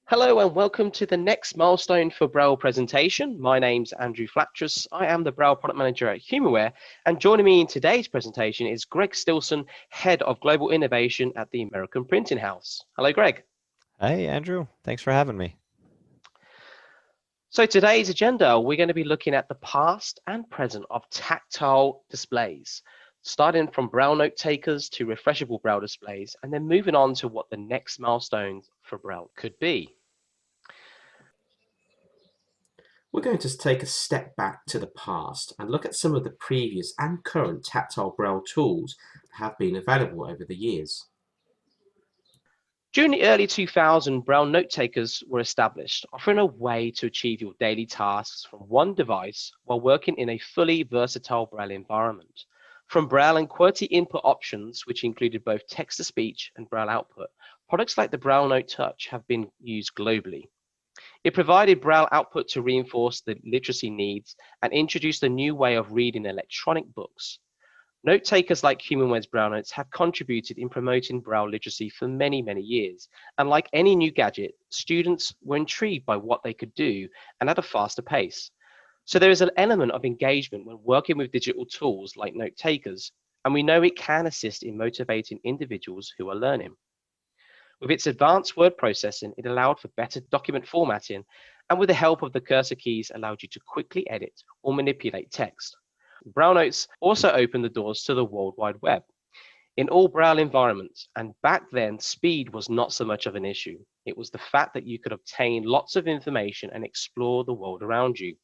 Hello and welcome to the Next Milestone for Braille presentation. My name's Andrew Flatres. I am the Braille Product Manager at Humanware, and joining me in today's presentation is Greg Stilson, Head of Global Innovation at the American Printing House. Hello, Greg. Hey, Andrew. Thanks for having me. So today's agenda, we're going to be looking at the past and present of tactile displays, starting from Braille note takers to refreshable Braille displays, and then moving on to what the next milestones for Braille could be. We're going to take a step back to the past and look at some of the previous and current tactile Braille tools that have been available over the years. During the early 2000s, Braille note takers were established, offering a way to achieve your daily tasks from one device while working in a fully versatile Braille environment. From Braille and QWERTY input options, which included both text-to-speech and Braille output, products like the Braille Note Touch have been used globally. It provided Braille output to reinforce the literacy needs and introduced a new way of reading electronic books. Note takers like Humanware's Braille Notes have contributed in promoting Braille literacy for many, many years. And like any new gadget, students were intrigued by what they could do and at a faster pace. So there is an element of engagement when working with digital tools like note takers, and we know it can assist in motivating individuals who are learning. With its advanced word processing, it allowed for better document formatting, and with the help of the cursor keys, allowed you to quickly edit or manipulate text. Braille Notes also opened the doors to the World Wide Web in all Braille environments, and back then, speed was not so much of an issue. It was the fact that you could obtain lots of information and explore the world around you.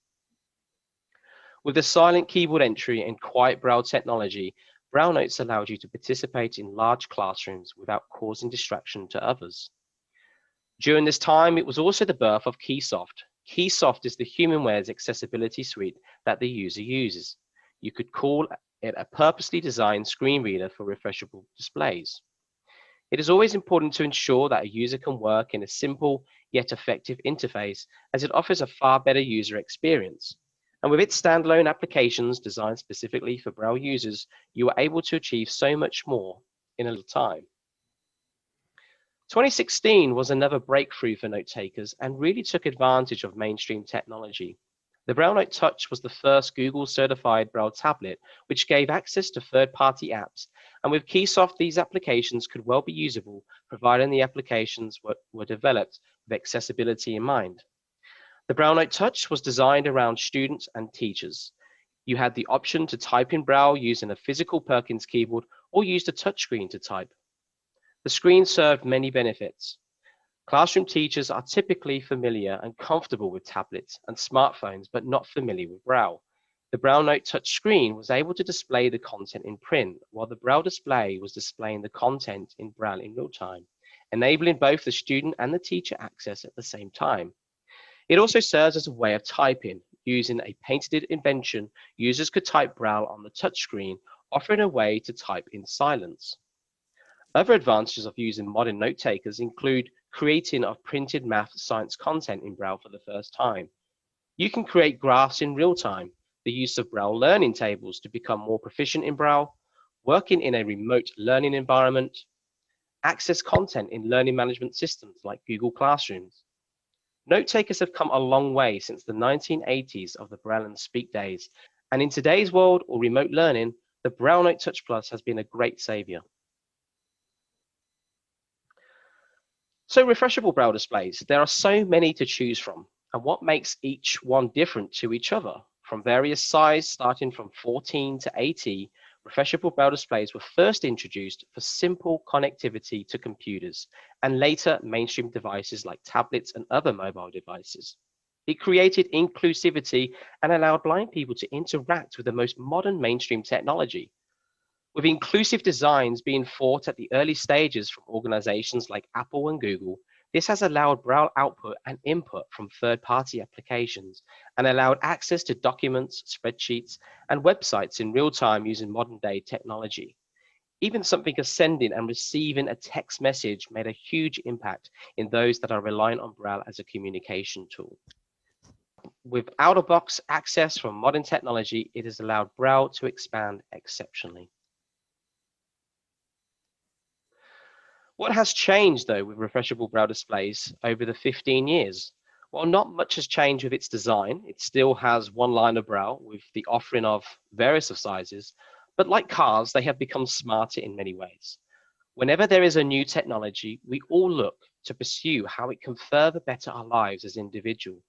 With the silent keyboard entry and quiet Braille technology, Braille Notes allowed you to participate in large classrooms without causing distraction to others. During this time, it was also the birth of Keysoft. Keysoft is the Humanware's accessibility suite that the user uses. You could call it a purposely designed screen reader for refreshable displays. It is always important to ensure that a user can work in a simple yet effective interface, as it offers a far better user experience. And with its standalone applications designed specifically for Braille users, you are able to achieve so much more in a little time. 2016 was another breakthrough for note takers and really took advantage of mainstream technology. The Braille Note Touch was the first Google-certified Braille tablet, which gave access to third-party apps. And with Keysoft, these applications could well be usable, providing the applications were developed with accessibility in mind. The Braille Note Touch was designed around students and teachers. You had the option to type in Braille using a physical Perkins keyboard or use the touchscreen to type. The screen served many benefits. Classroom teachers are typically familiar and comfortable with tablets and smartphones, but not familiar with Braille. The Braille Note Touch screen was able to display the content in print, while the Braille display was displaying the content in Braille in real time, enabling both the student and the teacher access at the same time. It also serves as a way of typing. Using a patented invention, users could type Braille on the touchscreen, offering a way to type in silence. Other advantages of using modern note takers include creating of printed math science content in Braille for the first time. You can create graphs in real time, the use of Braille learning tables to become more proficient in Braille, working in a remote learning environment, access content in learning management systems like Google Classrooms. Note takers have come a long way since the 1980s of the Braille and Speak days, and in today's world or remote learning, the Braille Note Touch Plus has been a great savior. So refreshable Braille displays, there are so many to choose from, and what makes each one different to each other? From various sizes starting from 14 to 80, refreshable Braille displays were first introduced for simple connectivity to computers and later mainstream devices like tablets and other mobile devices. It created inclusivity and allowed blind people to interact with the most modern mainstream technology. With inclusive designs being fought at the early stages from organizations like Apple and Google, this has allowed Braille output and input from third-party applications and allowed access to documents, spreadsheets, and websites in real time using modern-day technology. Even something as sending and receiving a text message made a huge impact in those that are reliant on Braille as a communication tool. With out-of-box access from modern technology, it has allowed Braille to expand exceptionally. What has changed though with refreshable Braille displays over the 15 years? Well, not much has changed with its design. It still has one line of Braille with the offering of various of sizes, but like cars, they have become smarter in many ways. Whenever there is a new technology, we all look to pursue how it can further better our lives as individuals.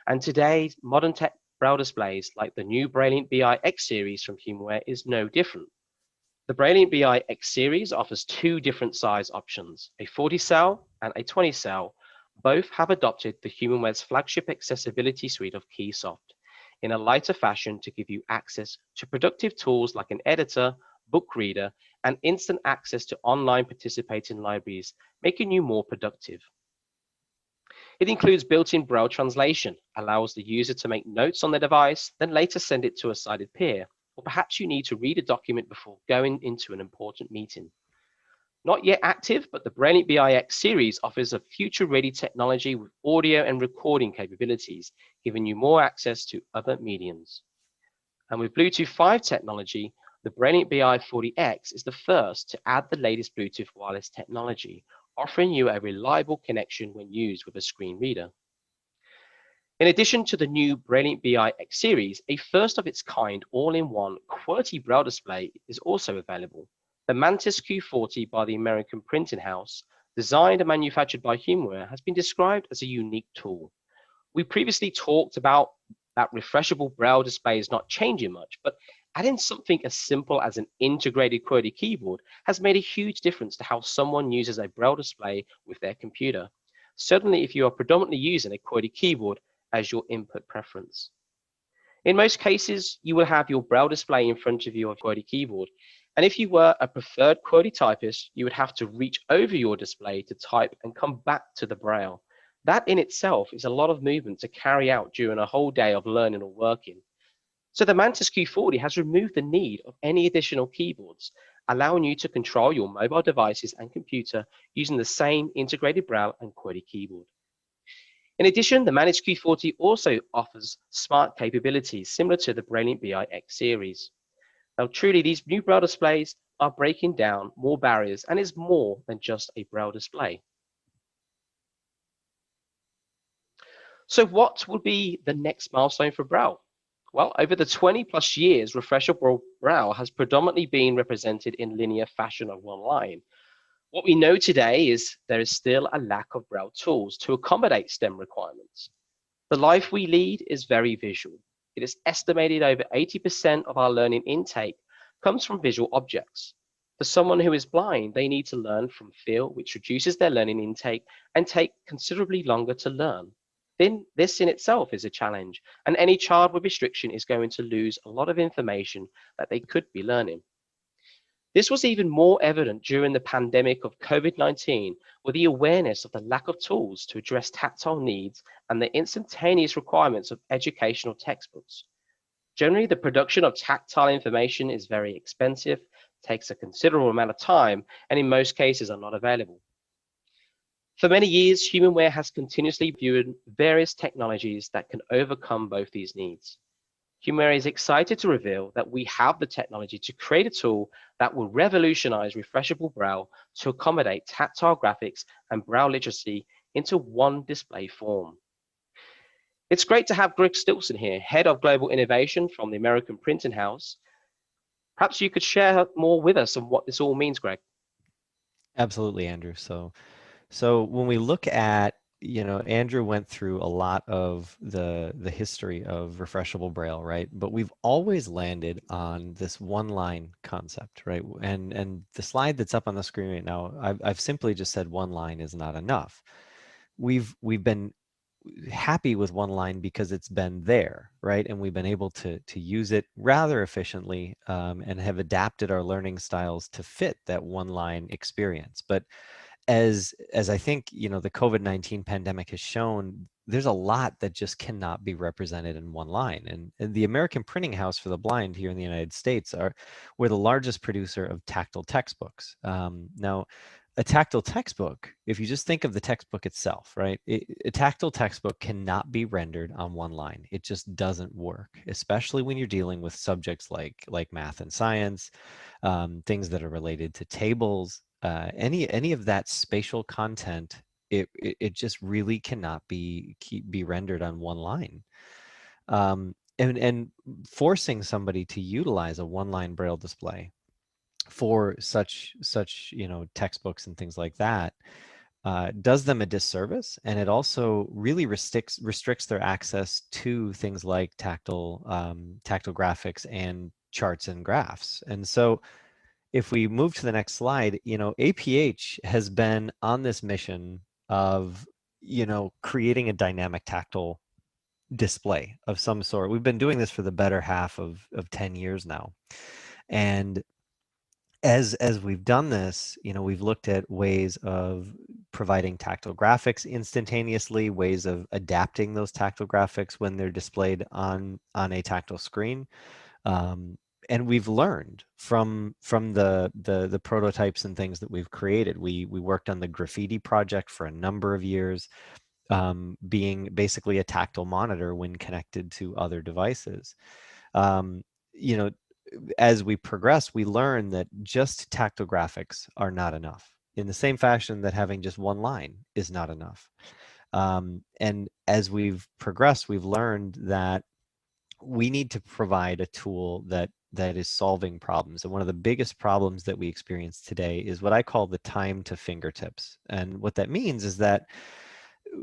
And today, modern tech Braille displays like the new Braille BI X series from Humanware is no different. The Braille BI X series offers two different size options, a 40 cell and a 20 cell. Both have adopted the Humanware's flagship accessibility suite of Keysoft in a lighter fashion to give you access to productive tools like an editor, book reader, and instant access to online participating libraries, making you more productive. It includes built-in Braille translation, allows the user to make notes on their device, then later send it to a sighted peer, or perhaps you need to read a document before going into an important meeting. Not yet active, but the Braille BIX series offers a future-ready technology with audio and recording capabilities, giving you more access to other mediums. And with Bluetooth 5 technology, the Braille BI 40X is the first to add the latest Bluetooth wireless technology, offering you a reliable connection when used with a screen reader. In addition to the new Braille BI X series, a first of its kind all-in-one QWERTY Braille display is also available. The Mantis Q40 by the American printing house, designed and manufactured by Humanware, has been described as a unique tool. We previously talked about that refreshable Braille display is not changing much, but adding something as simple as an integrated QWERTY keyboard has made a huge difference to how someone uses a Braille display with their computer. Certainly if you are predominantly using a QWERTY keyboard as your input preference. In most cases, you will have your Braille display in front of your QWERTY keyboard. And if you were a preferred QWERTY typist, you would have to reach over your display to type and come back to the Braille. That in itself is a lot of movement to carry out during a whole day of learning or working. So the Mantis Q40 has removed the need of any additional keyboards, allowing you to control your mobile devices and computer using the same integrated Braille and QWERTY keyboard. In addition, the Managed Q40 also offers smart capabilities similar to the Braille BI X series. Now, truly, these new Braille displays are breaking down more barriers and is more than just a Braille display. So what will be the next milestone for Braille? Well, over the 20 plus years, Refreshable Braille has predominantly been represented in linear fashion of OneLine. What we know today is there is still a lack of Braille tools to accommodate STEM requirements. The life we lead is very visual. It is estimated over 80% of our learning intake comes from visual objects. For someone who is blind, they need to learn from feel, which reduces their learning intake and take considerably longer to learn. Then this in itself is a challenge, and any child with restriction is going to lose a lot of information that they could be learning. This was even more evident during the pandemic of COVID-19, with the awareness of the lack of tools to address tactile needs and the instantaneous requirements of educational textbooks. Generally, the production of tactile information is very expensive, takes a considerable amount of time, and in most cases are not available. For many years, Humanware has continuously viewed various technologies that can overcome both these needs. Humanware is excited to reveal that we have the technology to create a tool that will revolutionize Refreshable Braille to accommodate tactile graphics and Braille literacy into one display form. It's great to have Greg Stilson here, Head of Global Innovation from the American Printing House. Perhaps you could share more with us on what this all means, Greg. Absolutely, Andrew. So when we look at, Andrew went through a lot of the history of refreshable Braille, right? But we've always landed on this one line concept, right? And the slide that's up on the screen right now, I've simply just said one line is not enough. We've been happy with one line because it's been there, right? And we've been able to use it rather efficiently, and have adapted our learning styles to fit that one line experience. But as I think, the COVID-19 pandemic has shown, there's a lot that just cannot be represented in one line. And the American Printing House for the Blind here in the United States we're the largest producer of tactile textbooks. Now, a tactile textbook, if you just think of the textbook itself, right? A tactile textbook cannot be rendered on one line. It just doesn't work, especially when you're dealing with subjects like math and science, things that are related to tables, any of that spatial content, it just really cannot be rendered on one line. And forcing somebody to utilize a one-line Braille display for such textbooks and things like that does them a disservice, and it also really restricts their access to things like tactile graphics and charts and graphs. And so if we move to the next slide, APH has been on this mission of creating a dynamic tactile display of some sort. We've been doing this for the better half of 10 years now. And as we've done this, we've looked at ways of providing tactile graphics instantaneously, ways of adapting those tactile graphics when they're displayed on a tactile screen. And we've learned from the prototypes and things that we've created. We worked on the graffiti project for a number of years, being basically a tactile monitor when connected to other devices. You know, as we progress, we learn that just tactile graphics are not enough, in the same fashion that having just one line is not enough. And as we've progressed, we've learned that we need to provide a tool that is solving problems. And one of the biggest problems that we experience today is what I call the time to fingertips. And what that means is that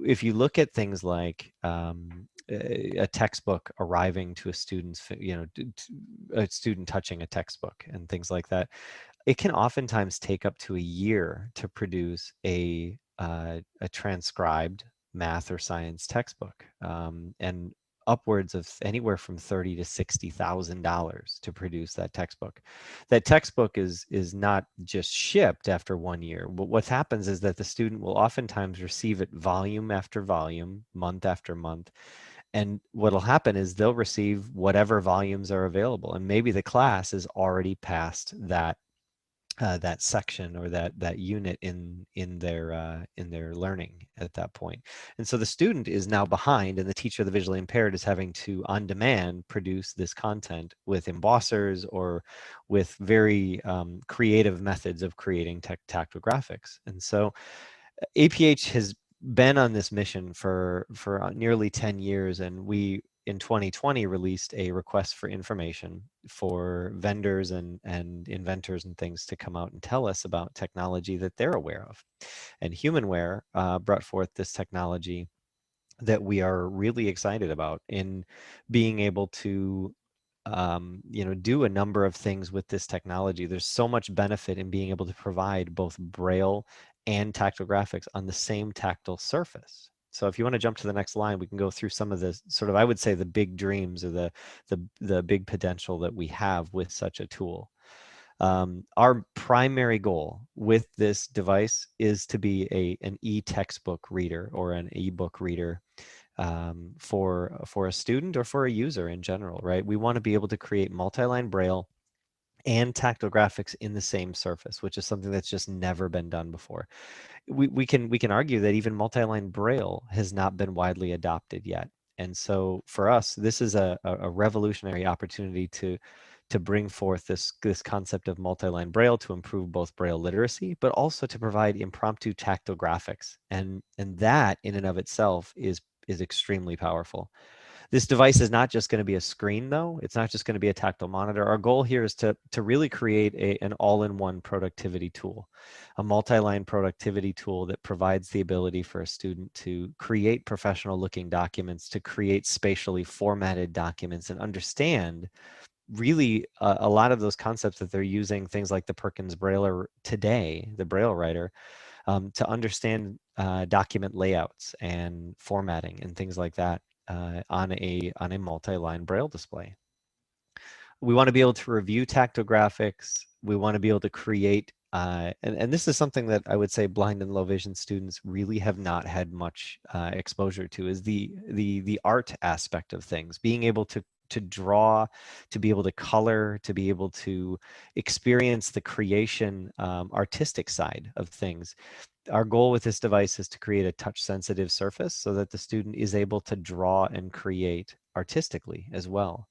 if you look at things like a textbook arriving to a student's, a student touching a textbook and things like that, it can oftentimes take up to a year to produce a transcribed math or science textbook, and upwards of anywhere from $30,000 to $60,000 to produce that textbook. That textbook is not just shipped after 1 year, but what happens is that the student will oftentimes receive it volume after volume, month after month. And what'll happen is they'll receive whatever volumes are available, and maybe the class is already past that that section or that unit in their learning at that point. And so the student is now behind, and the teacher, the visually impaired, is having to on demand produce this content with embossers or with very creative methods of creating tactile graphics. And so APH has been on this mission for nearly 10 years, and we in 2020 released a request for information for vendors and inventors and things to come out and tell us about technology that they're aware of. And Humanware brought forth this technology that we are really excited about in being able to do a number of things with this technology. There's so much benefit in being able to provide both Braille and tactile graphics on the same tactile surface. So if you want to jump to the next line, we can go through some of the sort of, I would say, the big dreams or the big potential that we have with such a tool. Our primary goal with this device is to be an e-textbook reader or an e-book reader for a student or for a user in general, right? We want to be able to create multi-line Braille and tactile graphics in the same surface, which is something that's just never been done before. We can argue that even multi-line Braille has not been widely adopted yet. And so for us, this is a revolutionary opportunity to bring forth this concept of multi-line Braille to improve both Braille literacy, but also to provide impromptu tactile graphics. And that in and of itself is extremely powerful. This device is not just going to be a screen, though. It's not just going to be a tactile monitor. Our goal here is to really create an all-in-one productivity tool, a multi-line productivity tool that provides the ability for a student to create professional-looking documents, to create spatially formatted documents, and understand really a lot of those concepts that they're using, things like the Perkins Braille today, the Braille writer, to understand document layouts and formatting and things like that on a multi-line Braille display. We want to be able to review tactile graphics. We want to be able to create, and this is something that I would say blind and low vision students really have not had much exposure to, is the art aspect of things, being able to draw, to be able to color, to be able to experience the creation, artistic side of things. Our goal with this device is to create a touch sensitive surface so that the student is able to draw and create artistically as well.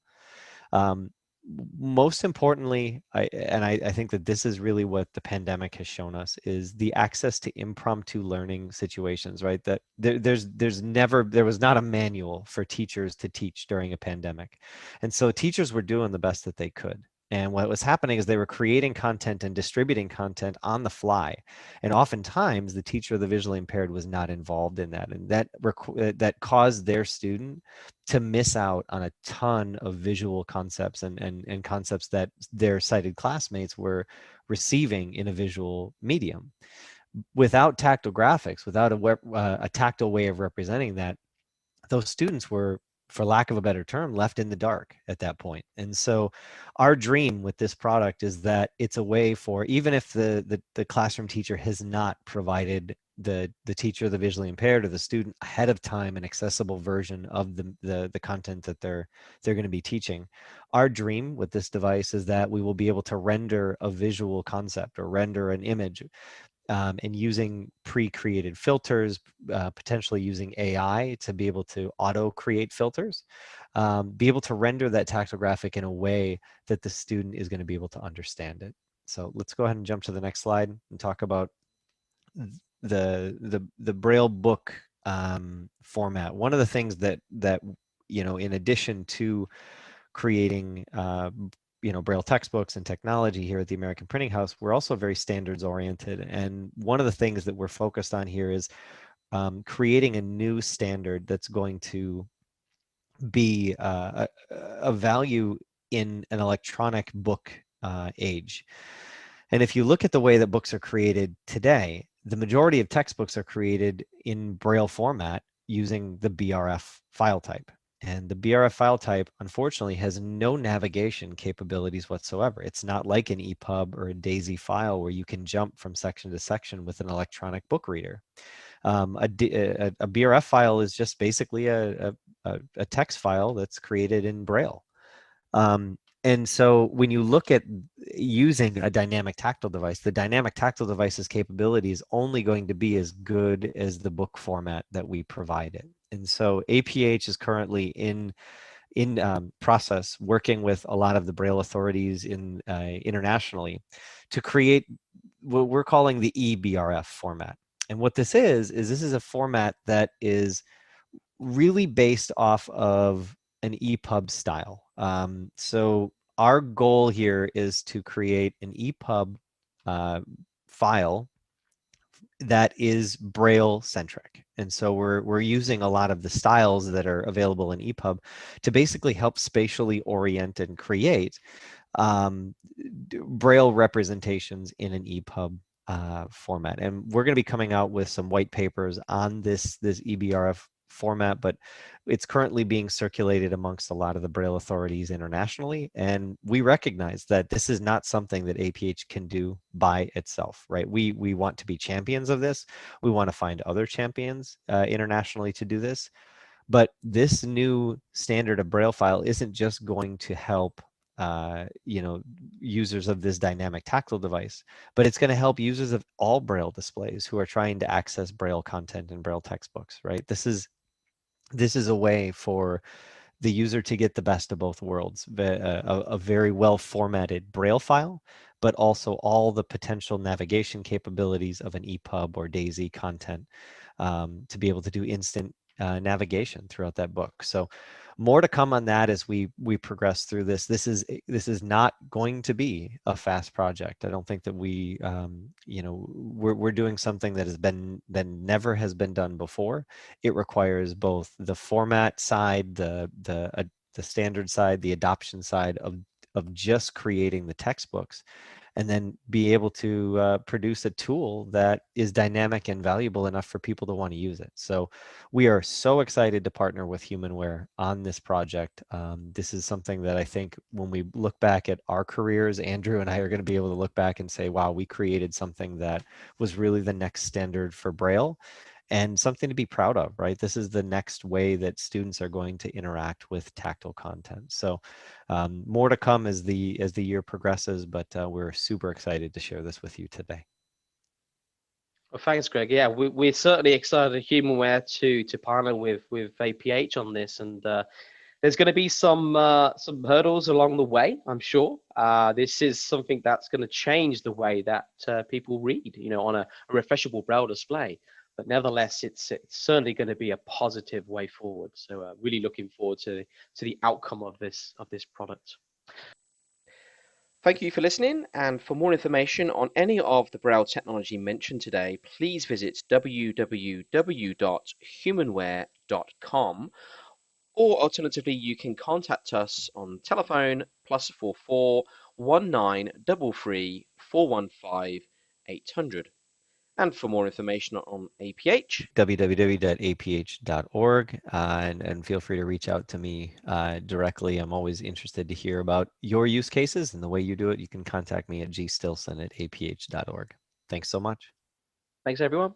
most importantly, I think that this is really what the pandemic has shown us, is the access to impromptu learning situations, right? That there was not a manual for teachers to teach during a pandemic. And so teachers were doing the best that they could. And what was happening is they were creating content and distributing content on the fly. And oftentimes the teacher of the visually impaired was not involved in that. And that caused their student to miss out on a ton of visual concepts and concepts that their sighted classmates were receiving in a visual medium. Without tactile graphics, without a tactile way of representing that, those students were, for lack of a better term, left in the dark at that point. And so our dream with this product is that it's a way for, even if the classroom teacher has not provided the teacher, the visually impaired, or the student ahead of time an accessible version of the content that they're going to be teaching, our dream with this device is that we will be able to render a visual concept or render an image, and using pre-created filters, potentially using AI to be able to auto-create filters, be able to render that tactile graphic in a way that the student is going to be able to understand it. So let's go ahead and jump to the next slide and talk about the Braille book format. One of the things that in addition to creating Braille textbooks and technology here at the American Printing House, we're also very standards oriented. And one of the things that we're focused on here is creating a new standard that's going to be a value in an electronic book age. And if you look at the way that books are created today, the majority of textbooks are created in Braille format using the BRF file type. And the BRF file type, unfortunately, has no navigation capabilities whatsoever. It's not like an EPUB or a DAISY file where you can jump from section to section with an electronic book reader. A BRF file is just basically a text file that's created in Braille. And so when you look at using a dynamic tactile device, the dynamic tactile device's capability is only going to be as good as the book format that we provide it. And so APH is currently in process working with a lot of the Braille authorities internationally to create what we're calling the eBRF format. And what this is this is a format that is really based off of an EPUB style. So our goal here is to create an EPUB file that is Braille centric. And so we're using a lot of the styles that are available in EPUB to basically help spatially orient and create Braille representations in an EPUB format. And we're going to be coming out with some white papers on this eBRF format, but it's currently being circulated amongst a lot of the Braille authorities internationally. And we recognize that this is not something that APH can do by itself, right? We want to be champions of this. We want to find other champions internationally to do this. But this new standard of Braille file isn't just going to help users of this dynamic tactile device, but it's going to help users of all Braille displays who are trying to access Braille content and Braille textbooks, right? This is a way for the user to get the best of both worlds, a very well formatted Braille file, but also all the potential navigation capabilities of an EPUB or DAISY content to be able to do instant navigation throughout that book. So more to come on that as we progress through this. This is not going to be a fast project. I don't think that we're doing something that never has been done before. It requires both the format side, the standard side, the adoption side of just creating the textbooks, and then be able to produce a tool that is dynamic and valuable enough for people to want to use it. So we are so excited to partner with Humanware on this project. This is something that I think when we look back at our careers, Andrew and I are going to be able to look back and say, wow, we created something that was really the next standard for Braille and something to be proud of, right? This is the next way that students are going to interact with tactile content. So more to come as the year progresses, but we're super excited to share this with you today. Well, thanks, Greg. Yeah, we're certainly excited at Humanware to partner with APH on this, and There's going to be some hurdles along the way, I'm sure. This is something that's going to change the way that people read, on a refreshable Braille display. But nevertheless, it's certainly going to be a positive way forward. So really looking forward to the outcome of this product. Thank you for listening, and for more information on any of the Braille technology mentioned today, please visit www.humanware.com, or alternatively, you can contact us on telephone +44 1933 415 800. And for more information on APH, www.aph.org, and feel free to reach out to me directly. I'm always interested to hear about your use cases and the way you do it. You can contact me at gstilson@aph.org. Thanks so much. Thanks, everyone.